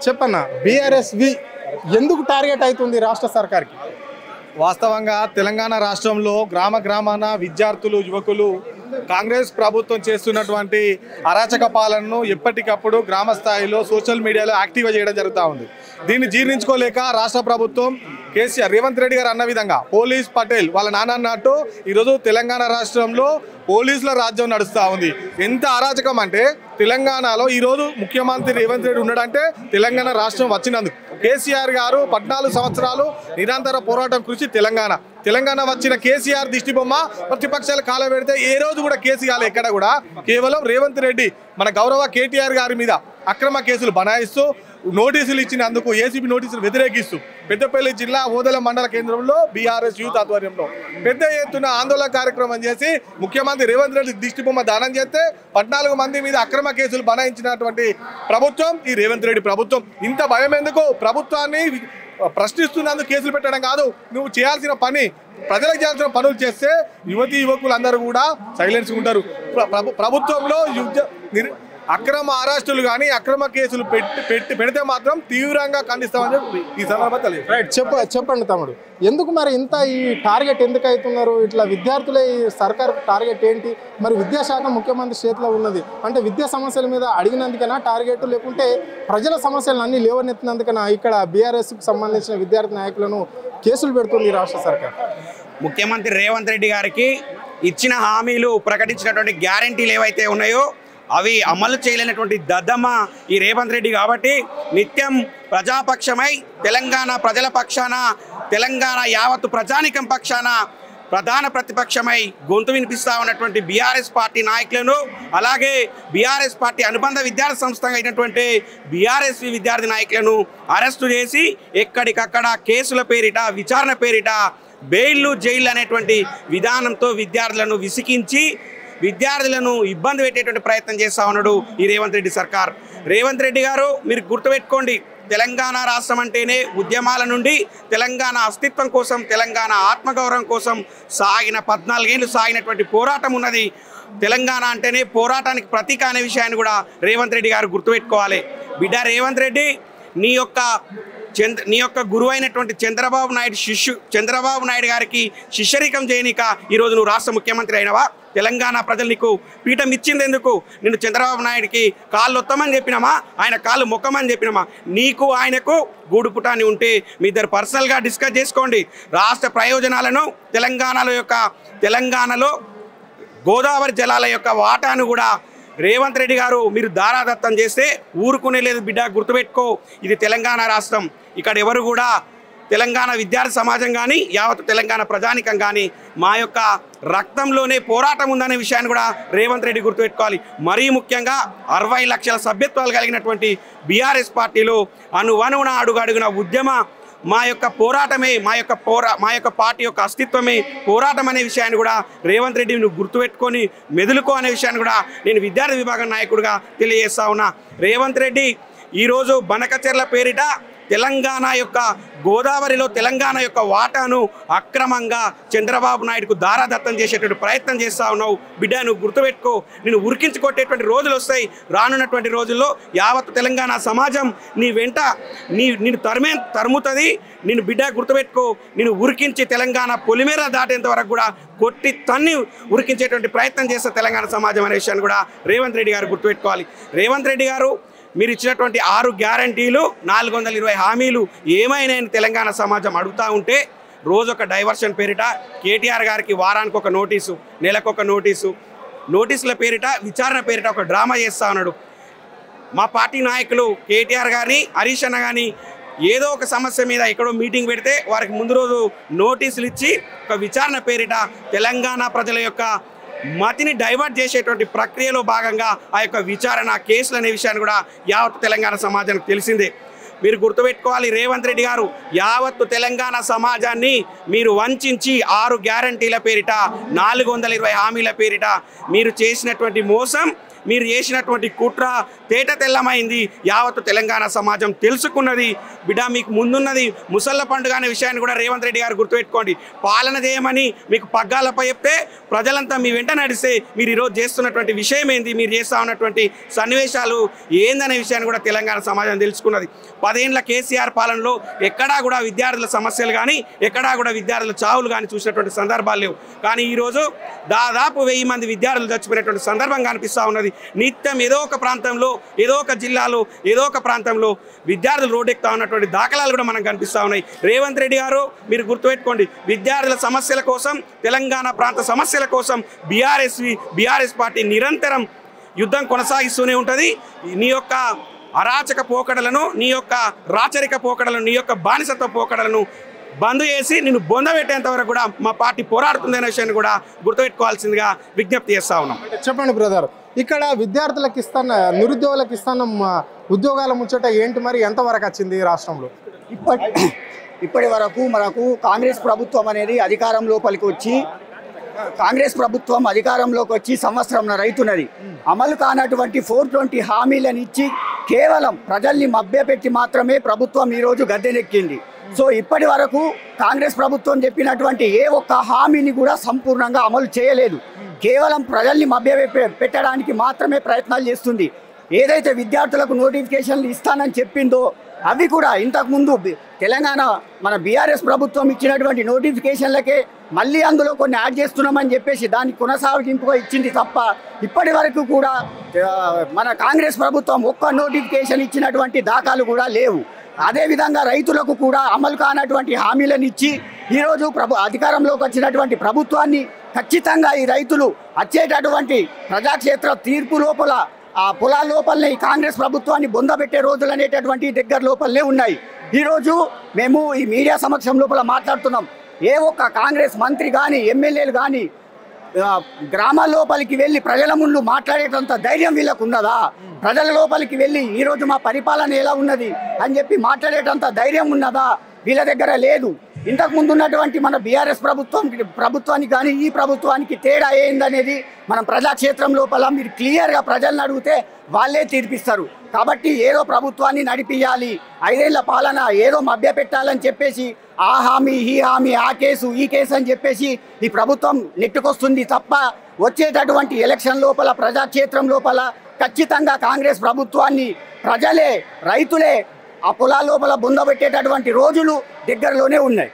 చెప్పన్నా బీఆర్ఎస్వి ఎందుకు టార్గెట్ అవుతుంది రాష్ట్ర సర్కార్కి? వాస్తవంగా తెలంగాణ రాష్ట్రంలో గ్రామాన విద్యార్థులు యువకులు కాంగ్రెస్ ప్రభుత్వం చేస్తున్నటువంటి అరాచక పాలనను ఎప్పటికప్పుడు గ్రామ స్థాయిలో సోషల్ మీడియాలో యాక్టివ్గా చేయడం జరుగుతూ ఉంది. దీన్ని జీర్ణించుకోలేక రాష్ట్ర ప్రభుత్వం కేసీఆర్ రేవంత్ రెడ్డి గారు అన్న విధంగా పోలీస్ పటేల్ వాళ్ళ నాన్న అన్నట్టు ఈరోజు తెలంగాణ రాష్ట్రంలో పోలీసుల రాజ్యం నడుస్తూ ఉంది. ఎంత అరాచకం అంటే తెలంగాణలో ఈరోజు ముఖ్యమంత్రి రేవంత్ రెడ్డి ఉన్నాడంటే తెలంగాణ రాష్ట్రం వచ్చినందుకు. కేసీఆర్ గారు 14 సంవత్సరాలు నిరంతర పోరాటం కృషి తెలంగాణ వచ్చిన కేసీఆర్ దిష్టి బొమ్మ ప్రతిపక్షాలు కాలబెడితే ఏ రోజు కూడా కేసు కాలే ఎక్కడ కూడా. కేవలం రేవంత్ రెడ్డి మన గౌరవ కేటీఆర్ గారి మీద అక్రమ కేసులు బనాయిస్తూ నోటీసులు ఇచ్చినందుకు ఏసీబీ నోటీసులు వ్యతిరేకిస్తూ పెద్దపల్లి జిల్లా ఓదెల మండల కేంద్రంలో బీఆర్ఎస్ యూత్ ఆధ్వర్యంలో పెద్ద ఎత్తున ఆందోళన కార్యక్రమం చేసి ముఖ్యమంత్రి రేవంత్ రెడ్డి దిష్టి బొమ్మ దానం చేస్తే 14 మంది మీద అక్రమ కేసులు బనాయించినటువంటి ప్రభుత్వం ఈ రేవంత్ రెడ్డి ప్రభుత్వం. ఇంత భయం ఎందుకు? ప్రభుత్వాన్ని ప్రశ్నిస్తున్నందుకు కేసులు పెట్టడం కాదు, నువ్వు చేయాల్సిన పని ప్రజలకు చేయాల్సిన పనులు చేస్తే యువకులందరూ కూడా సైలెన్స్ ఉంటారు. ప్రభుత్వంలో అక్రమ అరెస్టులు కానీ అక్రమ కేసులు పెడితే మాత్రం తీవ్రంగా ఖండిస్తామని చెప్పి ఈ సందర్భంగా తెలియదు. రైట్, చెప్పండి తమ్ముడు, ఎందుకు మరి ఇంత ఈ టార్గెట్ ఎందుకు అవుతున్నారు? ఇట్లా విద్యార్థులే ఈ సర్కార్ టార్గెట్ ఏంటి? మరి విద్యాశాఖ ముఖ్యమంత్రి చేతిలో ఉన్నది అంటే విద్యా సమస్యల మీద అడిగినందుకైనా టార్గెట్, లేకుంటే ప్రజల సమస్యలను అన్ని లేవనెత్తినందుకైనా ఇక్కడ బీఆర్ఎస్కి సంబంధించిన విద్యార్థి నాయకులను కేసులు పెడుతుంది రాష్ట్ర సర్కార్? ముఖ్యమంత్రి రేవంత్ రెడ్డి గారికి ఇచ్చిన హామీలు ప్రకటించినటువంటి గ్యారంటీలు ఏవైతే ఉన్నాయో అవి అమలు చేయలేనటువంటి దద్దమ్మ ఈ రేవంత్ రెడ్డి కాబట్టి నిత్యం ప్రజాపక్షమై తెలంగాణ ప్రజల పక్షాన తెలంగాణ యావత్తు ప్రజానికం పక్షాన ప్రధాన ప్రతిపక్షమై గొంతు వినిపిస్తూ ఉన్నటువంటి బీఆర్ఎస్ పార్టీ నాయకులను అలాగే బీఆర్ఎస్ పార్టీ అనుబంధ విద్యార్థి సంస్థ అయినటువంటి బీఆర్ఎస్వి విద్యార్థి నాయకులను అరెస్టు చేసి ఎక్కడికక్కడ కేసుల పేరిట విచారణ పేరిట బెయిల్లు జైళ్ళు అనేటువంటి విధానంతో విద్యార్థులను విసికించి విద్యార్థులను ఇబ్బంది పెట్టేటువంటి ప్రయత్నం చేస్తూ ఉన్నాడు ఈ రేవంత్ రెడ్డి సర్కార్. రేవంత్ రెడ్డి గారు మీరు గుర్తుపెట్టుకోండి, తెలంగాణ రాష్ట్రం అంటేనే ఉద్యమాల నుండి తెలంగాణ అస్తిత్వం కోసం తెలంగాణ ఆత్మగౌరవం కోసం 14 ఏళ్ళు సాగినటువంటి పోరాటం ఉన్నది. తెలంగాణ అంటేనే పోరాటానికి ప్రతీక అనే విషయాన్ని కూడా రేవంత్ రెడ్డి గారు గుర్తుపెట్టుకోవాలి. బిడ్డ రేవంత్ రెడ్డి, నీ యొక్క గురువు అయినటువంటి చంద్రబాబు నాయుడు గారికి శిష్యరికం చేయనిక ఈరోజు నువ్వు రాష్ట్ర ముఖ్యమంత్రి అయినవా? తెలంగాణ ప్రజలు నీకు పీఠం ఇచ్చింది ఎందుకు? నిన్ను చంద్రబాబు నాయుడికి కాళ్ళు ఒత్తమని చెప్పినామా, ఆయన కాళ్ళు మొక్కమని చెప్పినామా? నీకు ఆయనకు గూడు పుటాన్ని ఉంటే మీ ఇద్దరు పర్సనల్గా డిస్కస్ చేసుకోండి. రాష్ట్ర ప్రయోజనాలను తెలంగాణలో గోదావరి జలాల యొక్క వాటాను కూడా రేవంత్ రెడ్డి గారు మీరు దారాదత్తం చేస్తే ఊరుకునే లేదు బిడ్డ. గుర్తుపెట్టుకో, ఇది తెలంగాణ రాష్ట్రం. ఇక్కడ ఎవరు కూడా తెలంగాణ విద్యార్థి సమాజం కానీ యావత్ తెలంగాణ ప్రజానికం కానీ మా యొక్క రక్తంలోనే పోరాటం ఉందనే విషయాన్ని కూడా రేవంత్ రెడ్డి గుర్తుపెట్టుకోవాలి. మరీ ముఖ్యంగా 60 లక్షల సభ్యత్వాలు కలిగినటువంటి బీఆర్ఎస్ పార్టీలో అణువణువున అడుగడుగున ఉద్యమ మా యొక్క పోరాటమే మా యొక్క పార్టీ యొక్క అస్తిత్వమే పోరాటం అనే విషయాన్ని కూడా రేవంత్ రెడ్డి నువ్వు గుర్తుపెట్టుకొని మెదులుకో అనే విషయాన్ని కూడా నేను విద్యార్థి విభాగం నాయకుడిగా తెలియజేస్తా ఉన్నా. రేవంత్ రెడ్డి ఈరోజు బనకచెర్ల పేరిట తెలంగాణ యొక్క గోదావరిలో తెలంగాణ యొక్క వాటాను అక్రమంగా చంద్రబాబు నాయుడుకు దారాదత్తం చేసేటువంటి ప్రయత్నం చేస్తూ ఉన్నావు బిడ్డ. నువ్వు గుర్తుపెట్టుకో, నేను ఉరికించి కొట్టేటువంటి రోజులు వస్తాయి. రానున్నటువంటి రోజుల్లో యావత్ తెలంగాణ సమాజం నీ వెంట నేను తరుముతుంది. నేను బిడ్డ గుర్తుపెట్టుకో, నేను ఉరికించి తెలంగాణ పొలిమేర దాటేంత వరకు కూడా కొట్టి తన్ని ఉరికించేటువంటి ప్రయత్నం చేస్తా తెలంగాణ సమాజం అనే విషయాన్ని కూడా రేవంత్ రెడ్డి గారు గుర్తుపెట్టుకోవాలి. రేవంత్ రెడ్డి గారు మీరు ఇచ్చినటువంటి 6 గ్యారంటీలు 420 హామీలు ఏమైనా తెలంగాణ సమాజం అడుగుతూ ఉంటే రోజు ఒక డైవర్షన్ పేరిట కేటీఆర్ గారికి వారానికి ఒక నోటీసు, నెలకొక నోటీసుల పేరిట విచారణ పేరిట ఒక డ్రామా చేస్తూ ఉన్నాడు. మా పార్టీ నాయకులు కేటీఆర్ గారిని హరీష్ అన్న కానీ ఏదో ఒక సమస్య మీద ఎక్కడో మీటింగ్ పెడితే వారికి ముందు రోజు నోటీసులు ఇచ్చి ఒక విచారణ పేరిట తెలంగాణ ప్రజల యొక్క మతిని డైవర్ట్ చేసేటువంటి ప్రక్రియలో భాగంగా ఆ యొక్క విచారణ కేసులు అనే విషయాన్ని కూడా యావత్ తెలంగాణ సమాజానికి తెలిసిందే. మీరు గుర్తుపెట్టుకోవాలి, రేవంత్ రెడ్డి గారు యావత్తు తెలంగాణ సమాజాన్ని మీరు వంచి 6 గ్యారంటీల పేరిట 420 హామీల పేరిట మీరు చేసినటువంటి మోసం మీరు చేసినటువంటి కుట్ర తేట తెల్లమైంది. యావత్తు తెలంగాణ సమాజం తెలుసుకున్నది. బిడ్డ మీకు ముందున్నది ముసళ్ళ పండుగ అనే విషయాన్ని కూడా రేవంత్ రెడ్డి గారు గుర్తుపెట్టుకోండి. పాలన చేయమని మీకు పగ్గాలపై చెప్తే ప్రజలంతా మీ వెంట నడిస్తే మీరు ఈరోజు చేస్తున్నటువంటి విషయం ఏంది, మీరు చేస్తూ ఉన్నటువంటి సన్నివేశాలు ఏందనే విషయాన్ని కూడా తెలంగాణ సమాజం తెలుసుకున్నది. 10 ఏళ్ల కేసీఆర్ పాలనలో ఎక్కడా కూడా విద్యార్థుల సమస్యలు కానీ ఎక్కడా కూడా విద్యార్థుల చావులు కానీ చూసినటువంటి సందర్భాలు లేవు. కానీ ఈరోజు దాదాపు 1000 మంది విద్యార్థులు చచ్చిపోయినటువంటి సందర్భం కనిపిస్తూ ఉన్నది. నిత్యం ఏదో ఒక ప్రాంతంలో, ఏదో ఒక జిల్లాలో, ఏదో ఒక ప్రాంతంలో విద్యార్థులు రోడ్డెక్కుతా ఉన్నటువంటి దాఖలాలు కూడా మనకు కనిపిస్తూ ఉన్నాయి. రేవంత్ రెడ్డి గారు మీరు గుర్తుపెట్టుకోండి, విద్యార్థుల సమస్యల కోసం, తెలంగాణ ప్రాంత సమస్యల కోసం బీఆర్ఎస్ పార్టీ నిరంతరం యుద్ధం కొనసాగిస్తూనే ఉంటుంది. నీ యొక్క అరాచక పోకడలను, నీ యొక్క రాచరిక పోకడలను, నీ యొక్క బానిసత్వ పోకడలను బంద్ చేసి నిన్ను బొందబెట్టేంత వరకు కూడా మా పార్టీ పోరాడుతుందనే విషయాన్ని కూడా గుర్తుపెట్టుకోవాల్సిందిగా విజ్ఞప్తి చేస్తా ఉన్నాం. చెప్పండి బ్రదర్, ఇక్కడ విద్యార్థులకు ఇస్తున్న, నిరుద్యోగులకు ఇస్తున్న ఉద్యోగాల ముచ్చట ఏంటి, మరి ఎంతవరకు వచ్చింది రాష్ట్రంలో? ఇప్పటి వరకు మనకు కాంగ్రెస్ ప్రభుత్వం అనేది అధికారంలోకి వచ్చి సంవత్సరం రైతున్నది. అమలు కానటువంటి 420 హామీలను ఇచ్చి కేవలం ప్రజల్ని మభ్యపెట్టి మాత్రమే ప్రభుత్వం ఈరోజు గద్దెనెక్కింది. సో ఇప్పటి వరకు కాంగ్రెస్ ప్రభుత్వం చెప్పినటువంటి ఏ ఒక్క హామీని కూడా సంపూర్ణంగా అమలు చేయలేదు. కేవలం ప్రజల్ని పెట్టడానికి మాత్రమే ప్రయత్నాలు చేస్తుంది. ఏదైతే విద్యార్థులకు నోటిఫికేషన్లు ఇస్తానని చెప్పిందో అవి కూడా ఇంతకుముందు తెలంగాణ మన బీఆర్ఎస్ ప్రభుత్వం ఇచ్చినటువంటి నోటిఫికేషన్లకే మళ్ళీ అందులో కొన్ని యాడ్ చేస్తున్నామని చెప్పేసి దాన్ని కొనసాగింపుగా ఇచ్చింది తప్ప ఇప్పటి వరకు కూడా మన కాంగ్రెస్ ప్రభుత్వం ఒక్క నోటిఫికేషన్ ఇచ్చినటువంటి దాఖలు కూడా లేవు. అదేవిధంగా రైతులకు కూడా అమలు కానటువంటి హామీలను ఇచ్చి ఈరోజు అధికారంలోకి వచ్చినటువంటి ప్రభుత్వాన్ని ఖచ్చితంగా ఈ రైతులు వచ్చేటటువంటి ప్రజాక్షేత్ర తీర్పు లోపల ఆ పొలాల లోపలనే ఈ కాంగ్రెస్ ప్రభుత్వాన్ని బొందబెట్టే రోజులు అనేటటువంటి దగ్గర లోపలనే ఉన్నాయి. ఈరోజు మేము ఈ మీడియా సమక్షం లోపల మాట్లాడుతున్నాం. ఏ ఒక్క కాంగ్రెస్ మంత్రి కానీ ఎమ్మెల్యేలు కానీ గ్రామాల లోపలికి వెళ్ళి ప్రజల ముందు మాట్లాడేటంత ధైర్యం వీళ్ళకు ఉన్నదా? ప్రజల లోపలికి వెళ్ళి ఈరోజు మా పరిపాలన ఎలా ఉన్నది అని చెప్పి మాట్లాడేటంత ధైర్యం ఉన్నదా? వీళ్ళ దగ్గర లేదు. ఇంతకు ముందు ఉన్నటువంటి మన బీఆర్ఎస్ ప్రభుత్వానికి కానీ ఈ ప్రభుత్వానికి తేడా ఏందనేది మనం ప్రజాక్షేత్రం లోపల మీరు క్లియర్గా ప్రజలను అడిగితే వాళ్ళే తీర్పిస్తారు. కాబట్టి ఏదో ప్రభుత్వాన్ని నడిపియాలి, 5 ఏళ్ల పాలన ఏదో మభ్య పెట్టాలని చెప్పేసి ఆ హామీ ఈ హామీ ఆ కేసు ఈ కేసు అని చెప్పేసి ఈ ప్రభుత్వం నెట్టుకొస్తుంది తప్ప వచ్చేటటువంటి ఎలక్షన్ లోపల ప్రజాక్షేత్రం లోపల ఖచ్చితంగా కాంగ్రెస్ ప్రభుత్వాన్ని ప్రజలే రైతులే ఆ పొలాల లోపల బొందబెట్టేటటువంటి రోజులు దగ్గరలోనే ఉన్నాయి.